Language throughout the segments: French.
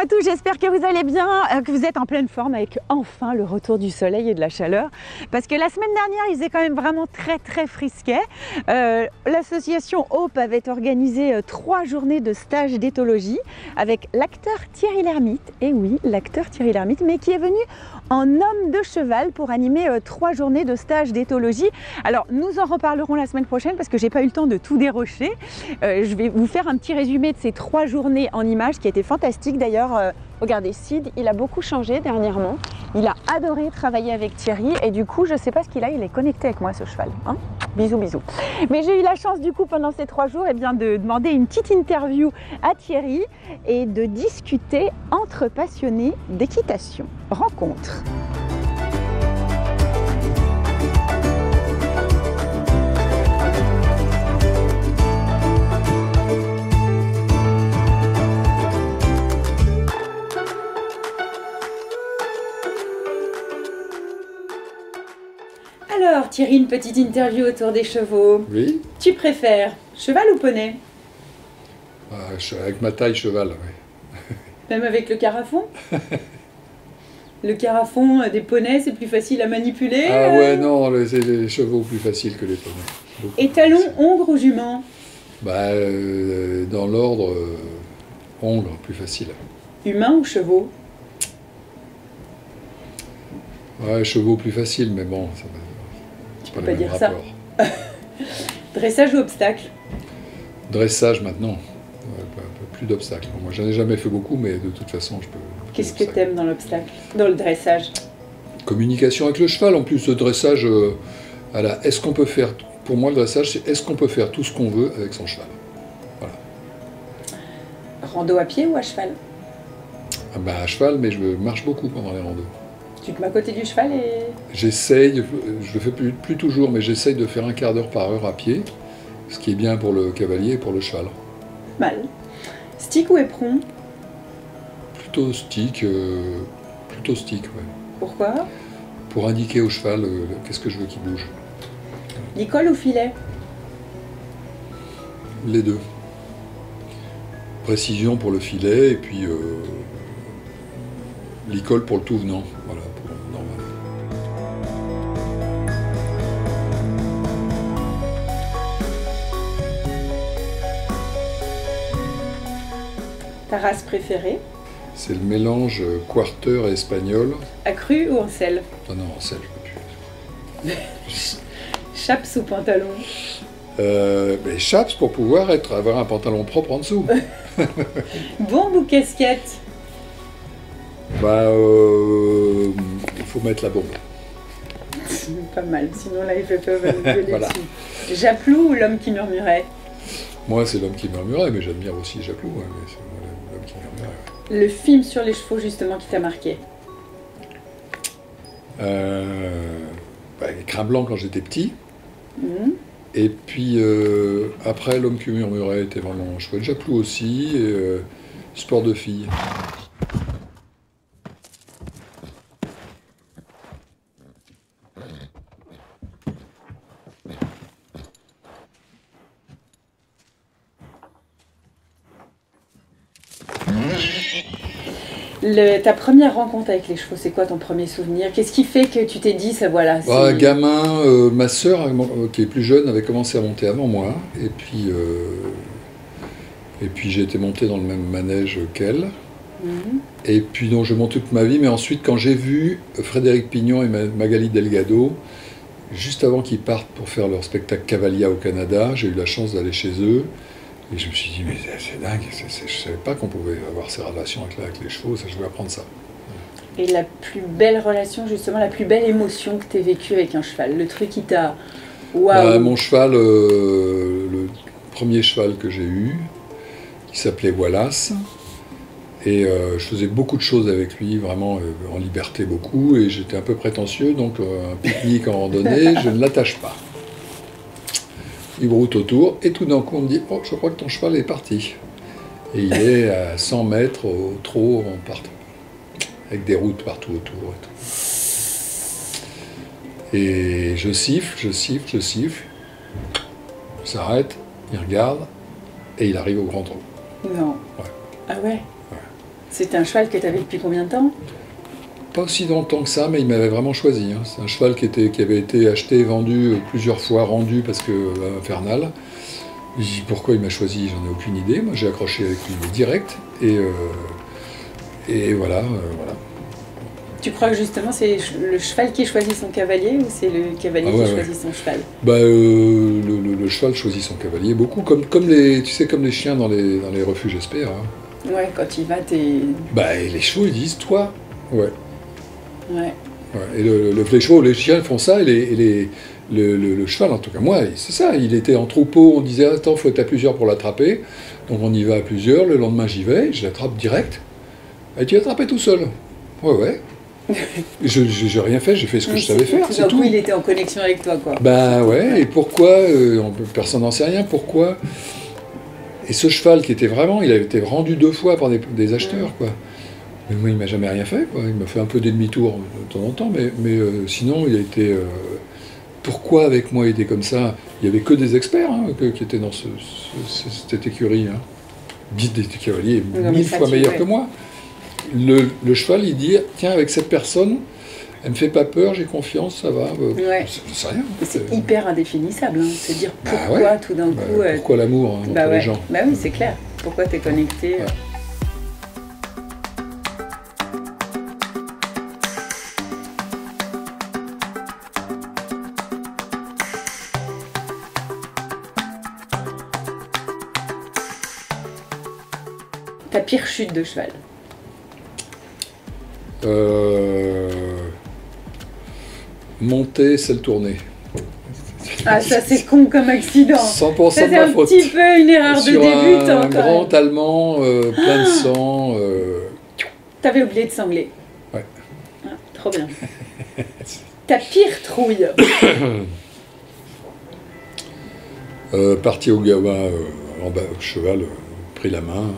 à tous, j'espère que vous allez bien, que vous êtes en pleine forme avec enfin le retour du soleil et de la chaleur. Parce que la semaine dernière, il faisait quand même vraiment très frisquet. L'association Hope avait organisé 3 journées de stage d'éthologie avec l'acteur Thierry Lhermitte. Et oui, l'acteur Thierry Lhermitte, mais qui est venu en homme de cheval pour animer 3 journées de stage d'éthologie. Alors, nous en reparlerons la semaine prochaine parce que j'ai pas eu le temps de tout dérocher. Je vais vous faire un petit résumé de ces 3 journées en images qui étaient fantastiques. D'ailleurs, regardez, Sid, il a beaucoup changé dernièrement. Il a adoré travailler avec Thierry et du coup, je sais pas ce qu'il a, il est connecté avec moi ce cheval. Hein, bisous, bisous. Mais j'ai eu la chance du coup pendant ces 3 jours de demander une petite interview à Thierry et de discuter entre passionnés d'équitation. Rencontre. Alors Thierry, une petite interview autour des chevaux. Oui. Tu préfères cheval ou poney? Avec ma taille, cheval, oui. Même avec le carafon? Le carafon des poneys, c'est plus facile à manipuler. Ah ouais, non, c'est les chevaux plus faciles que les poneys. Beaucoup Et talon, hongre ou jument? Dans l'ordre, hongre, plus facile. Humain ou chevaux? Ouais, chevaux plus facile, mais bon, ça Tu peux pas dire ça. Dressage ou obstacle? Dressage maintenant, plus d'obstacles. Moi, j'en ai jamais fait beaucoup, mais de toute façon, je peux. Qu'est-ce que t'aimes dans l'obstacle, dans le dressage? Communication avec le cheval. En plus, le dressage, est-ce qu'on peut faire. Pour moi, le dressage, c'est est-ce qu'on peut faire tout ce qu'on veut avec son cheval. Voilà. Rando à pied ou à cheval? À cheval, mais je marche beaucoup pendant les randos. Tu te mets à côté du cheval et... J'essaye, je le fais plus toujours, mais j'essaye de faire 1/4 d'heure par heure à pied, ce qui est bien pour le cavalier et pour le cheval. Mal. Stick ou éperon? Plutôt stick, ouais. Pourquoi? Pour indiquer au cheval qu'est-ce que je veux qu'il bouge. Licol ou filet? Les deux. Précision pour le filet et puis licol pour le tout venant. Voilà, pour normal. Ta race préférée? C'est le mélange quarter et espagnol. Accru ou en selle? Ah non, en selle, je peux plus. Chaps ou pantalon? Chaps pour pouvoir avoir un pantalon propre en dessous. Bombe ou casquette? Il faut mettre la bombe. Pas mal, sinon là il fait peur, va nous gueuler Voilà. dessus. Japlou ou l'homme qui murmurait? Moi c'est l'homme qui murmurait, mais j'aime bien aussi Japlou, hein, mais c'est l'homme qui murmurait. Le film sur les chevaux justement qui t'a marqué? Crin blanc quand j'étais petit. Et puis après l'homme qui murmurait était vraiment chouette. Japlou aussi, et sport de filles. Ta première rencontre avec les chevaux, c'est quoi ton premier souvenir? Qu'est-ce qui fait que tu t'es dit, ça voilà? Gamin, ma sœur, qui est plus jeune, avait commencé à monter avant moi. Et puis j'ai été monté dans le même manège qu'elle. Et puis donc je monte toute ma vie. Mais ensuite, quand j'ai vu Frédéric Pignon et Magali Delgado, juste avant qu'ils partent pour faire leur spectacle Cavalia au Canada, j'ai eu la chance d'aller chez eux. Et je me suis dit, mais c'est dingue, je ne savais pas qu'on pouvait avoir ces relations avec les chevaux, ça, je vais apprendre ça. Et la plus belle relation, justement, la plus belle émotion que tu aies vécue avec un cheval, le truc qui t'a... Waouh! Mon cheval, le premier cheval que j'ai eu, qui s'appelait Wallace, et je faisais beaucoup de choses avec lui, vraiment en liberté beaucoup, et j'étais un peu prétentieux, donc un pique-nique en randonnée, je ne l'attache pas. Il broute autour, et tout d'un coup on me dit « Oh, je crois que ton cheval est parti ». Et il est à 100 mètres au trot en partant, avec des routes partout autour et tout. Et je siffle, il s'arrête, il regarde, et il arrive au grand trot. Non. Ouais. Ah ouais? C'était un cheval que tu avais depuis combien de temps? Pas aussi longtemps que ça, mais il m'avait vraiment choisi. Hein. C'est un cheval qui avait été acheté, vendu plusieurs fois, rendu parce que infernal. Je dis pourquoi il m'a choisi, j'en ai aucune idée. Moi j'ai accroché avec lui direct et voilà, voilà. Tu crois que justement c'est le cheval qui choisit son cavalier ou c'est le cavalier qui choisit son cheval? Bah, le cheval choisit son cavalier beaucoup, comme les, tu sais, comme les chiens dans les refuges, j'espère. Hein. Ouais, quand il va, t'es... Bah, et les chevaux, ils disent toi. Ouais. Ouais. Ouais. Et les chevaux, les chiens font ça, et le cheval, en tout cas, moi, c'est ça. Il était en troupeau, on disait, attends, faut être à plusieurs pour l'attraper. Donc on y va à plusieurs, le lendemain j'y vais, je l'attrape direct. Et tu l'attrapais tout seul. Ouais, ouais. J'ai rien fait, j'ai fait ce que je savais faire, c'est tout. Il était en connexion avec toi, quoi. Bah ouais, et pourquoi personne n'en sait rien, pourquoi. Et ce cheval qui était vraiment, il avait été rendu 2 fois par des acheteurs, quoi. Mais moi, il m'a jamais rien fait, quoi. Il m'a fait un peu des demi-tours de temps en temps, mais sinon, il a été... pourquoi avec moi il était comme ça? Il n'y avait que des experts hein, qui étaient dans cette écurie. Hein. Des cavaliers 1000 fois meilleurs que moi. Le cheval, il dit, tiens, avec cette personne, elle me fait pas peur, j'ai confiance, ça va. C'est rien. C'est hyper indéfinissable, hein. Se dire pourquoi tout d'un coup... pourquoi l'amour hein, entre les gens. Bah oui, c'est clair. Pourquoi tu es connecté Ta pire chute de cheval? Monter, c'est le tourner. Ah, ça c'est con comme accident. 100% de ma faute. C'est un petit peu une erreur de débutant. Un grand allemand, plein de sang. T'avais oublié de sangler. Ouais. Ah, trop bien. Ta pire trouille? Parti au gamin, en bas, cheval, pris la main,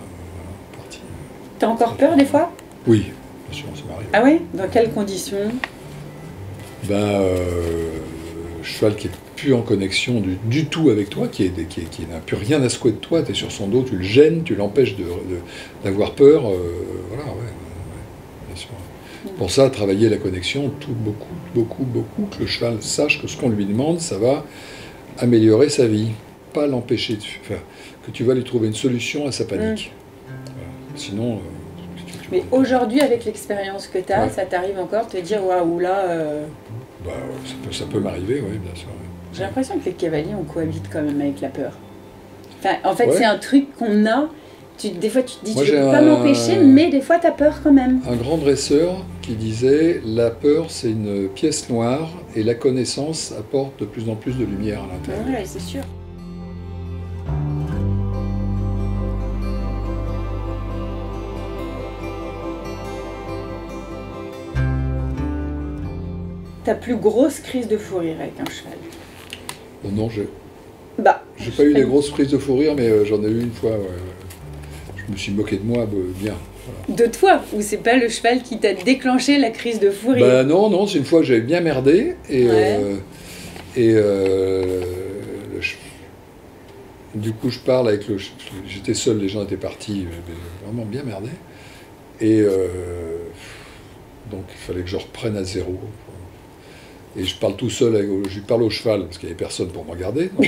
parti. T'as encore peur des fois? Oui, bien sûr, ça m'arrive. Ah ouais? Dans quelles conditions? Cheval qui n'est plus en connexion du tout avec toi, qui n'a plus rien à secouer de toi, tu es sur son dos, tu le gênes, tu l'empêches d'avoir peur. Voilà, ouais, bien sûr. Pour ça, travailler la connexion, beaucoup, que le cheval sache que ce qu'on lui demande, ça va améliorer sa vie, pas l'empêcher de faire, que tu vas lui trouver une solution à sa panique. Voilà. Sinon... Mais aujourd'hui, avec l'expérience que tu as, ça t'arrive encore de te dire waouh, là. Bah, ça peut m'arriver, oui, bien sûr. Oui. J'ai l'impression que les cavaliers, on cohabite quand même avec la peur. Enfin, en fait, c'est un truc qu'on a. Des fois, tu te dis, tu ne peux pas m'empêcher, mais des fois, tu as peur quand même. Un grand dresseur qui disait la peur, c'est une pièce noire et la connaissance apporte de plus en plus de lumière à l'intérieur. Oui, c'est sûr. Ta plus grosse crise de fou rire avec un cheval? Oh non, j'ai j'ai pas eu des grosses crises de fou rire, mais j'en ai eu une fois. Je me suis moqué de moi bien. Voilà. De toi? Ou c'est pas le cheval qui t'a déclenché la crise de fou rire? Bah non, c'est une fois que j'avais bien merdé du coup je parle avec j'étais seul, les gens étaient partis, j'avais vraiment bien merdé. Et donc il fallait que je reprenne à zéro. Et je parle tout seul, je parle au cheval, parce qu'il n'y avait personne pour me regarder. On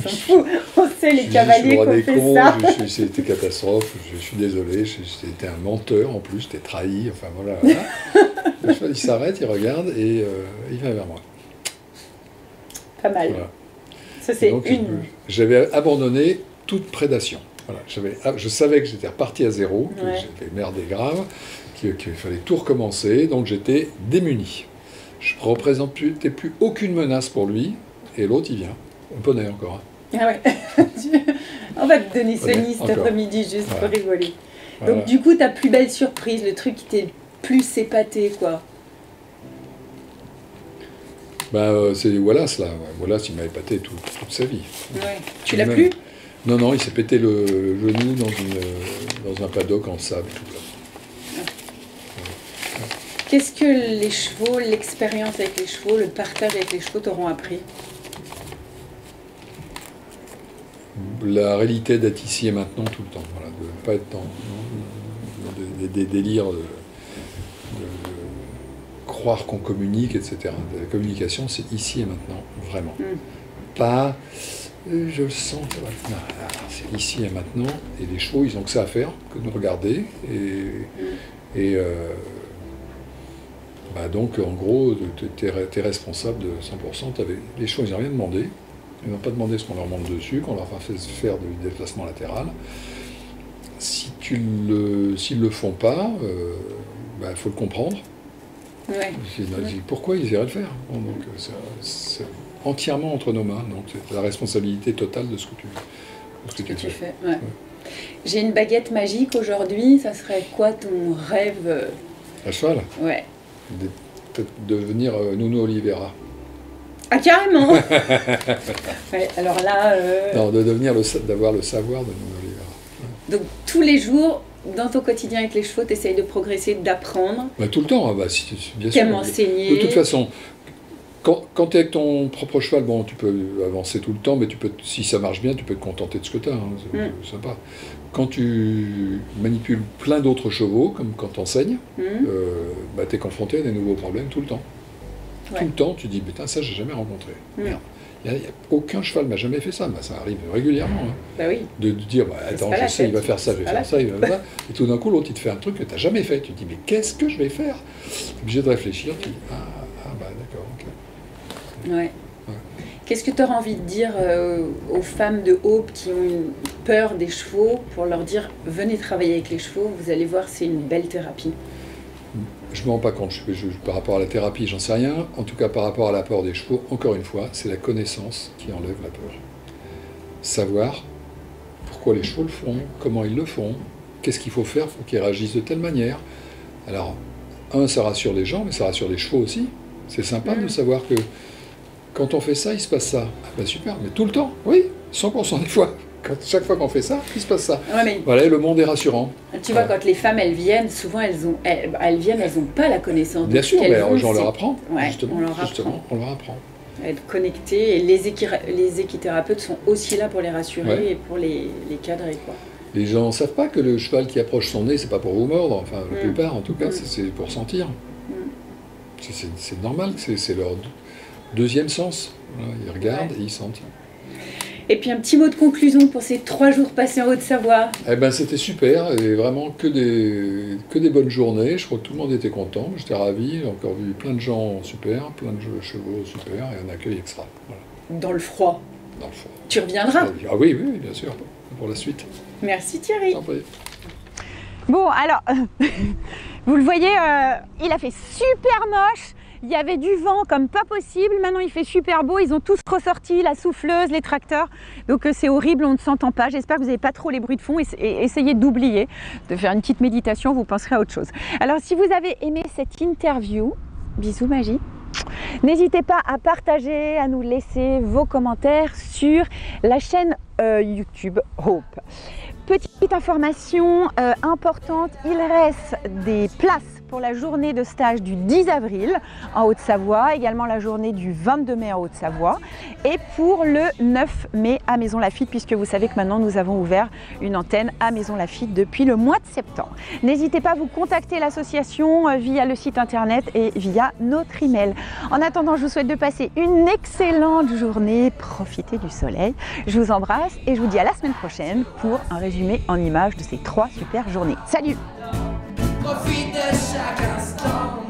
s'en fout, on sait les cavaliers qu'on fait ça. C'était catastrophe, je suis désolé, j'étais un menteur en plus, j'étais trahi, enfin voilà. Le cheval il s'arrête, il regarde et il vient vers moi. Pas mal. Voilà. Ça c'est une... J'avais abandonné toute prédation. Voilà. Je savais que j'étais reparti à zéro, que j'avais merdé grave, qu'il fallait tout recommencer, donc j'étais démuni. Je ne représentais plus aucune menace pour lui, et l'autre, il vient. On poney encore. Ah ouais. On va te donner ce nid cet après-midi, juste pour rigoler. Donc du coup, ta plus belle surprise, le truc qui t'est plus épaté, quoi? C'est Wallace, là. Wallace, il m'a épaté toute sa vie. Ouais. Tu l'as plus? Non, il s'est pété le genou dans un paddock en sable. Tout là. Qu'est-ce que les chevaux, l'expérience avec les chevaux, le partage avec les chevaux t'auront appris? La réalité d'être ici et maintenant tout le temps, voilà, de ne pas être des délires de croire qu'on communique, etc. La communication, c'est ici et maintenant, vraiment. Pas je le sens, non, c'est ici et maintenant, et les chevaux, ils ont que ça à faire, que de nous regarder, donc en gros, tu es responsable de 100%, les chevaux, ils n'ont rien demandé, ils n'ont pas demandé ce qu'on leur monte dessus, qu'on leur fasse faire du déplacement latéral. S'ils ne le font pas, il faut le comprendre. Ouais. Pourquoi ils iraient le faire? Bon, donc c'est entièrement entre nos mains, donc c'est la responsabilité totale de ce que tu fais. Ouais. Ouais. J'ai une baguette magique aujourd'hui, ça serait quoi ton rêve? À cheval? Ouais. Peut-être devenir Nuno Oliveira. Ah, carrément. Ouais, alors là... Non, d'avoir le savoir de Nuno Oliveira. Ouais. Donc tous les jours, dans ton quotidien avec les chevaux, tu essayes de progresser, d'apprendre. Tout le temps, bien sûr. M'enseigner. De toute façon, quand tu es avec ton propre cheval, bon, tu peux avancer tout le temps, mais si ça marche bien, tu peux te contenter de ce que tu as. Hein, c'est sympa. Quand tu manipules plein d'autres chevaux, comme quand tu enseignes, tu es confronté à des nouveaux problèmes tout le temps. Ouais. Tout le temps, tu dis, putain, ça, j'ai jamais rencontré. Merde. Aucun cheval m'a jamais fait ça, ça arrive régulièrement. Hein. Bah oui. De dire, attends, je sais, il va faire ça, je vais faire ça, il va faire ça. Et tout d'un coup, l'autre, il te fait un truc que tu n'as jamais fait. Tu te dis, mais qu'est-ce que je vais faire? Tu es obligé de réfléchir, tu dis, d'accord, ok. Ouais. Qu'est-ce que tu auras envie de dire aux femmes de Hope qui ont une peur des chevaux pour leur dire, venez travailler avec les chevaux, vous allez voir, c'est une belle thérapie? Je ne me rends pas compte, par rapport à la thérapie, j'en sais rien. En tout cas, par rapport à la peur des chevaux, encore une fois, c'est la connaissance qui enlève la peur. Savoir pourquoi les chevaux le font, comment ils le font, qu'est-ce qu'il faut faire pour qu'ils réagissent de telle manière. Alors, ça rassure les gens, mais ça rassure les chevaux aussi. C'est sympa de savoir que quand on fait ça, il se passe ça. Super, mais tout le temps, oui, 100% des fois. Chaque fois qu'on fait ça, il se passe ça. Ouais, mais voilà, le monde est rassurant. Tu vois, quand les femmes, elles viennent, souvent, elles n'ont pas la connaissance. Bien sûr, mais on leur apprend. Ouais, justement, on leur apprend. Être connecté, et les équithérapeutes sont aussi là pour les rassurer et pour les cadrer, quoi. Les gens ne savent pas que le cheval qui approche son nez, c'est pas pour vous mordre, enfin, la plupart, en tout cas, c'est pour sentir. C'est normal, c'est leur deuxième sens. Voilà, ils regardent et ils sentent. Et puis un petit mot de conclusion pour ces 3 jours passés en Haute-Savoie. C'était super, et vraiment que des bonnes journées. Je crois que tout le monde était content, j'étais ravi. J'ai encore vu plein de gens super, plein de chevaux super, et un accueil extra. Voilà. Dans le froid. Dans le froid. Tu reviendras? Ah oui, bien sûr, pour la suite. Merci Thierry. Bon, alors, vous le voyez, il a fait super moche. Il y avait du vent comme pas possible, maintenant il fait super beau, ils ont tous ressorti la souffleuse, les tracteurs, donc c'est horrible, on ne s'entend pas. J'espère que vous n'avez pas trop les bruits de fond et essayez d'oublier, de faire une petite méditation, vous penserez à autre chose. Alors si vous avez aimé cette interview, bisous magie, n'hésitez pas à partager, à nous laisser vos commentaires sur la chaîne YouTube Hope. Petite information importante, il reste des places pour la journée de stage du 10 avril en Haute-Savoie, également la journée du 22 mai en Haute-Savoie et pour le 9 mai à Maison Lafitte, puisque vous savez que maintenant nous avons ouvert une antenne à Maison Lafitte depuis le mois de septembre. N'hésitez pas à vous contacter l'association via le site internet et via notre email. En attendant, je vous souhaite de passer une excellente journée, profitez du soleil. Je vous embrasse et je vous dis à la semaine prochaine pour un résumé en images de ces 3 super journées. Salut! Profite de chaque instant.